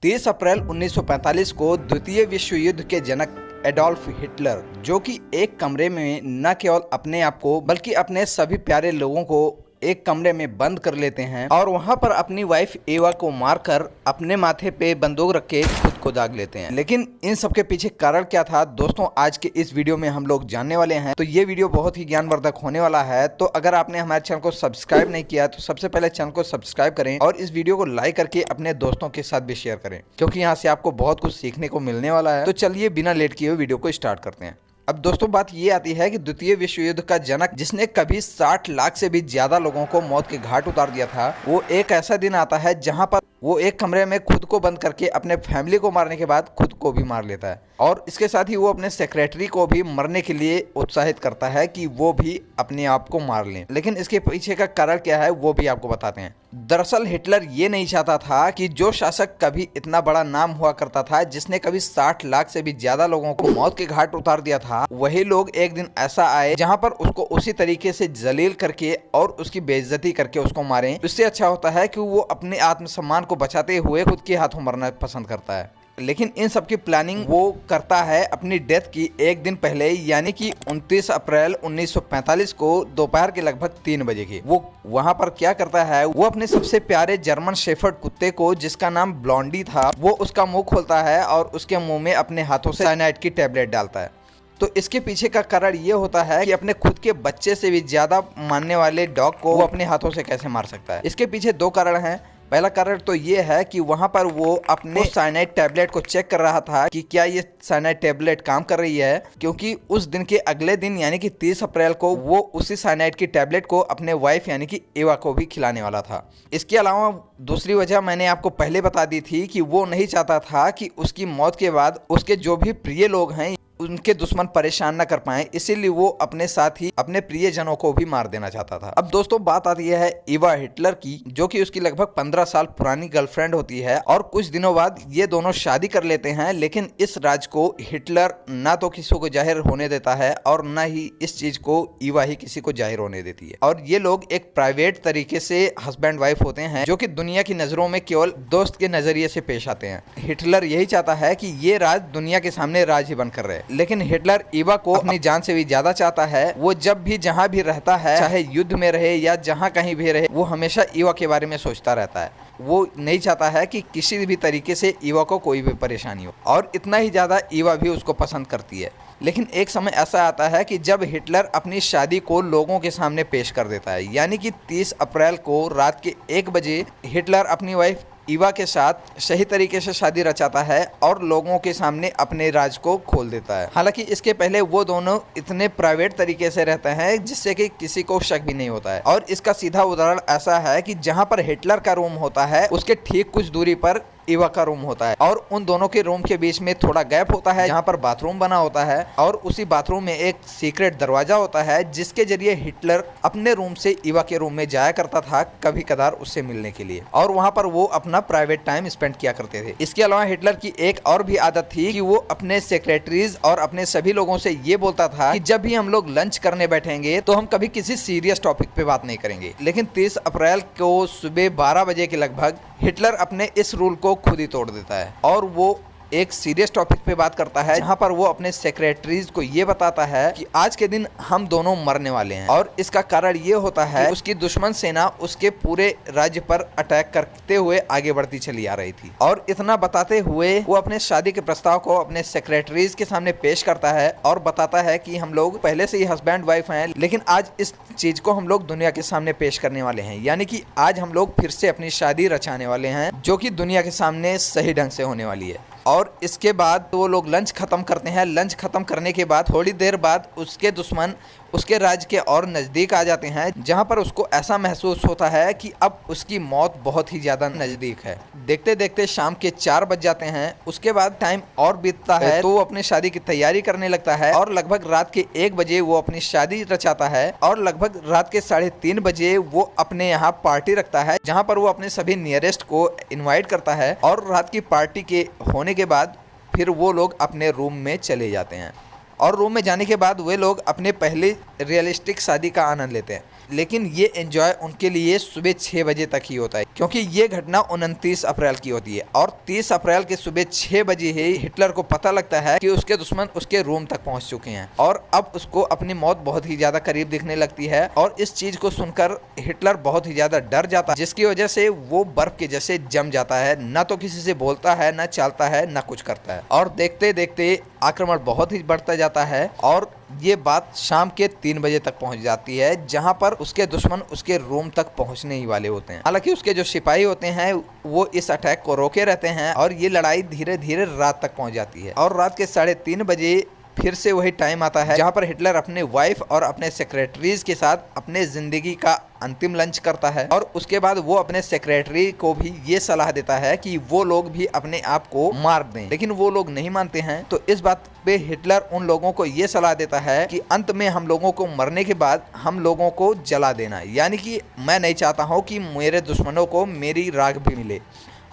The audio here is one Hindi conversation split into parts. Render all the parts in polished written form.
30 अप्रैल 1945 को द्वितीय विश्व युद्ध के जनक एडोल्फ हिटलर, जो कि एक कमरे में न केवल अपने आप को बल्कि अपने सभी प्यारे लोगों को एक कमरे में बंद कर लेते हैं और वहां पर अपनी वाइफ एवा को मारकर अपने माथे पे बंदूक रख के खुद को दाग लेते हैं। लेकिन इन सब के पीछे कारण क्या था दोस्तों, आज के इस वीडियो में हम लोग जानने वाले हैं। तो ये वीडियो बहुत ही ज्ञानवर्धक होने वाला है। तो अगर आपने हमारे चैनल को सब्सक्राइब नहीं किया तो सबसे पहले चैनल को सब्सक्राइब करें और इस वीडियो को लाइक करके अपने दोस्तों के साथ भी शेयर करें, क्योंकि यहाँ से आपको बहुत कुछ सीखने को मिलने वाला है। तो चलिए बिना लेट किए हुए वीडियो को स्टार्ट करते हैं। अब दोस्तों बात ये आती है कि द्वितीय विश्व युद्ध का जनक, जिसने कभी 60 लाख से भी ज्यादा लोगों को मौत के घाट उतार दिया था, वो एक ऐसा दिन आता है जहां पर वो एक कमरे में खुद को बंद करके अपने फैमिली को मारने के बाद खुद को भी मार लेता है और इसके साथ ही वो अपने सेक्रेटरी को भी मरने के लिए उत्साहित करता है कि वो भी अपने आप को मार लें। लेकिन इसके पीछे का कारण क्या है वो भी आपको बताते हैं। दरअसल हिटलर ये नहीं चाहता था कि जो शासक कभी इतना बड़ा नाम हुआ करता था, जिसने कभी 60 लाख से भी ज्यादा लोगों को मौत के घाट उतार दिया था, वही लोग एक दिन ऐसा आए जहां पर उसको उसी तरीके से जलील करके और उसकी बेइज्जती करके उसको मारें। इससे अच्छा होता है कि वो अपने आत्मसम्मान को बचाते हुए खुद के हाथों मरना पसंद करता है। लेकिन इन सब की प्लानिंग वो करता है अपनी डेथ की एक दिन पहले, यानी कि 29 अप्रैल 1945 को दोपहर के लगभग 3 बजे की। वो वहां पर क्या करता है, वो अपने सबसे प्यारे जर्मन शेफर्ड कुत्ते को, जिसका नाम ब्लॉन्डी था, वो उसका मुंह खोलता है और उसके मुंह में अपने हाथों से साइनाइड की टैबलेट डालता है। तो इसके पीछे का कारण ये होता है कि अपने खुद के बच्चे से भी ज्यादा मानने वाले डॉग को वो अपने हाथों से कैसे मार सकता है। इसके पीछे 2 कारण हैं। पहला कारण तो ये है कि वहां पर वो अपने साइनाइड टैबलेट को चेक कर रहा था कि क्या ये साइनाइड टैबलेट काम कर रही है, क्योंकि उस दिन के अगले दिन यानी कि 30 अप्रैल को वो उसी साइनाइड की टैबलेट को अपने वाइफ यानी कि एवा को भी खिलाने वाला था। इसके अलावा दूसरी वजह मैंने आपको पहले बता दी थी कि वो नहीं चाहता था कि उसकी मौत के बाद उसके जो भी प्रिय लोग हैं उनके दुश्मन परेशान न कर पाए, इसीलिए वो अपने साथ ही अपने प्रियजनों को भी मार देना चाहता था। अब दोस्तों बात आती है एवा हिटलर की, जो कि उसकी लगभग 15 साल पुरानी गर्लफ्रेंड होती है और कुछ दिनों बाद ये दोनों शादी कर लेते हैं। लेकिन इस राज को हिटलर ना तो किसी को जाहिर होने देता है और न ही इस चीज को एवा ही किसी को जाहिर होने देती है। और ये लोग एक प्राइवेट तरीके से हस्बैंड वाइफ होते हैं, जो कि दुनिया की नजरों में केवल दोस्त के नजरिए से पेश आते हैं। हिटलर यही चाहता है कि ये राज दुनिया के सामने राज ही बनकर रहे, लेकिन हिटलर एवा को अपनी जान से भी ज्यादा चाहता है। वो जब भी जहां भी रहता है, चाहे युद्ध में रहे या जहां कहीं भी रहे, वो हमेशा एवा के बारे में सोचता रहता है। वो नहीं चाहता है कि किसी भी तरीके से एवा को कोई भी परेशानी हो, और इतना ही ज्यादा एवा भी उसको पसंद करती है। लेकिन एक समय ऐसा आता है कि जब हिटलर अपनी शादी को लोगों के सामने पेश कर देता है, यानी कि 30 अप्रैल को रात के 1 बजे हिटलर अपनी वाइफ एवा के साथ सही तरीके से शादी रचाता है और लोगों के सामने अपने राज को खोल देता है। हालांकि इसके पहले वो दोनों इतने प्राइवेट तरीके से रहते हैं जिससे कि किसी को शक भी नहीं होता है। और इसका सीधा उदाहरण ऐसा है कि जहां पर हिटलर का रूम होता है उसके ठीक कुछ दूरी पर एवा का रूम होता है और उन दोनों के रूम के बीच में थोड़ा गैप होता है जहां पर बाथरूम बना होता है और उसी बाथरूम में एक सीक्रेट दरवाजा होता है, जिसके जरिए हिटलर अपने रूम से एवा के रूम में जाया करता था कभी कदार उससे मिलने के लिए, और वहां पर वो अपना प्राइवेट टाइम स्पेंड किया करते थे। इसके अलावा हिटलर की एक और भी आदत थी कि वो अपने सेक्रेटरीज और अपने सभी लोगों से ये बोलता था कि जब भी हम लोग लंच करने बैठेंगे तो हम कभी किसी सीरियस टॉपिक पे बात नहीं करेंगे। लेकिन 30 अप्रैल को सुबह 12 बजे के लगभग हिटलर अपने इस रूल को खुद ही तोड़ देता है और वो एक सीरियस टॉपिक पे बात करता है, जहां पर वो अपने सेक्रेटरीज को ये बताता है कि आज के दिन हम दोनों मरने वाले हैं। और इसका कारण ये होता है कि उसकी दुश्मन सेना उसके पूरे राज्य पर अटैक करते हुए आगे बढ़ती चली आ रही थी। और इतना बताते हुए वो अपने शादी के प्रस्ताव को अपने सेक्रेटरीज के सामने पेश करता है और बताता है कि हम लोग पहले से ही हस्बैंड वाइफ हैं, लेकिन आज इस चीज को हम लोग दुनिया के सामने पेश करने वाले हैं, यानी कि आज हम लोग फिर से अपनी शादी रचाने वाले हैं, जो कि दुनिया के सामने सही ढंग से होने वाली है। और इसके बाद वो लोग लंच खत्म करते हैं। लंच खत्म करने के बाद थोड़ी देर बाद उसके दुश्मन उसके राज्य के और नज़दीक आ जाते हैं, जहां पर उसको ऐसा महसूस होता है कि अब उसकी मौत बहुत ही ज़्यादा नज़दीक है। देखते देखते शाम के 4 बज जाते हैं। उसके बाद टाइम और बीतता है तो वो अपनी शादी की तैयारी करने लगता है और लगभग रात के 1 बजे वो अपनी शादी रचाता है और लगभग रात के 3:30 बजे वो अपने यहाँ पार्टी रखता है, जहाँ पर वो अपने सभी नियरेस्ट को इन्वाइट करता है। और रात की पार्टी के होने के बाद फिर वो लोग अपने रूम में चले जाते हैं और रूम में जाने के बाद वे लोग अपने पहले रियलिस्टिक शादी का आनंद लेते हैं। लेकिन ये एंजॉय उनके लिए सुबह 6 बजे तक ही होता है, क्योंकि ये घटना 29 अप्रैल की होती है और 30 अप्रैल के सुबह 6 बजे ही हिटलर को पता लगता है कि उसके दुश्मन उसके रूम तक पहुंच चुके हैं और अब उसको अपनी मौत बहुत ही ज्यादा करीब दिखने लगती है। और इस चीज को सुनकर हिटलर बहुत ही ज्यादा डर जाता है, जिसकी वजह से वो बर्फ के जैसे जम जाता है, ना तो किसी से बोलता है, ना चलता है, ना कुछ करता है। और देखते देखते आक्रमण बहुत ही बढ़ता जाता है और ये बात शाम के 3 बजे तक पहुंच जाती है, जहां पर उसके दुश्मन उसके रूम तक पहुंचने ही वाले होते हैं। हालांकि उसके जो सिपाही होते हैं वो इस अटैक को रोके रहते हैं और ये लड़ाई धीरे धीरे रात तक पहुंच जाती है। और रात के 3:30 बजे फिर से वही टाइम आता है जहां पर हिटलर अपने वाइफ और अपने सेक्रेटरीज के साथ अपने जिंदगी का अंतिम लंच करता है। और उसके बाद वो अपने सेक्रेटरी को भी ये सलाह देता है कि वो लोग भी अपने आप को मार दें, लेकिन वो लोग नहीं मानते हैं। तो इस बात पे हिटलर उन लोगों को ये सलाह देता है कि अंत में हम लोगों को मरने के बाद हम लोगों को जला देना, यानी कि मैं नहीं चाहता हूँ कि मेरे दुश्मनों को मेरी राख भी मिले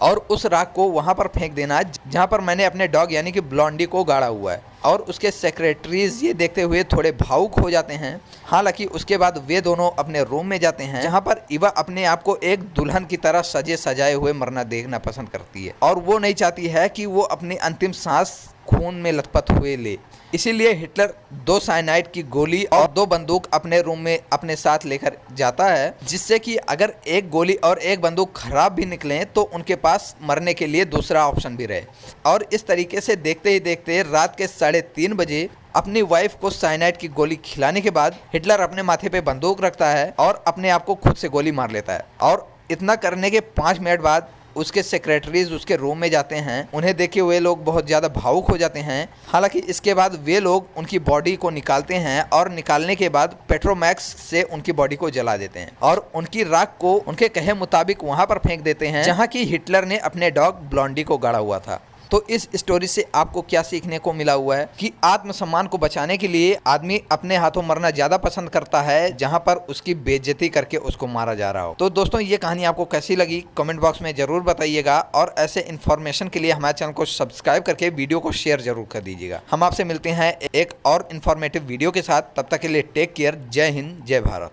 और उस राख को वहां पर फेंक देना जहां पर मैंने अपने डॉग यानी कि ब्लॉन्डी को गाड़ा हुआ है। और उसके सेक्रेटरीज ये देखते हुए थोड़े भावुक हो जाते हैं। हालांकि उसके बाद वे दोनों अपने रूम में जाते हैं, जहां पर इवा अपने आप को एक दुल्हन की तरह सजे सजाए हुए मरना देखना पसंद करती है और वो नहीं चाहती है कि वो अपनी अंतिम सांस खून में लथपथ हुए ले। इसीलिए हिटलर 2 साइनाइड की गोली और 2 बंदूक अपने रूम में अपने साथ लेकर जाता है, जिससे कि अगर एक गोली और एक बंदूक खराब भी निकले तो उनके पास मरने के लिए दूसरा ऑप्शन भी रहे। और इस तरीके से देखते ही देखते रात के 3:30 बजे अपनी वाइफ को साइनाइड की गोली खिलाने के बाद हिटलर अपने माथे पे बंदूक रखता है और अपने आप को खुद से गोली मार लेता है। और इतना करने के 5 मिनट बाद उसके सेक्रेटरीज उसके रूम में जाते हैं। उन्हें देखे हुए लोग बहुत ज़्यादा भावुक हो जाते हैं। हालांकि इसके बाद वे लोग उनकी बॉडी को निकालते हैं और निकालने के बाद पेट्रोमैक्स से उनकी बॉडी को जला देते हैं और उनकी राख को उनके कहे मुताबिक वहां पर फेंक देते हैं जहां की हिटलर ने अपने डॉग ब्लॉन्डी को गाड़ा हुआ था। तो इस स्टोरी से आपको क्या सीखने को मिला हुआ है कि आत्मसम्मान को बचाने के लिए आदमी अपने हाथों मरना ज्यादा पसंद करता है, जहां पर उसकी बेइज्जती करके उसको मारा जा रहा हो। तो दोस्तों, ये कहानी आपको कैसी लगी कमेंट बॉक्स में जरूर बताइएगा और ऐसे इन्फॉर्मेशन के लिए हमारे चैनल को सब्सक्राइब करके वीडियो को शेयर जरूर कर दीजिएगा। हम आपसे मिलते हैं एक और इन्फॉर्मेटिव वीडियो के साथ, तब तक के लिए टेक केयर। जय हिंद, जय भारत।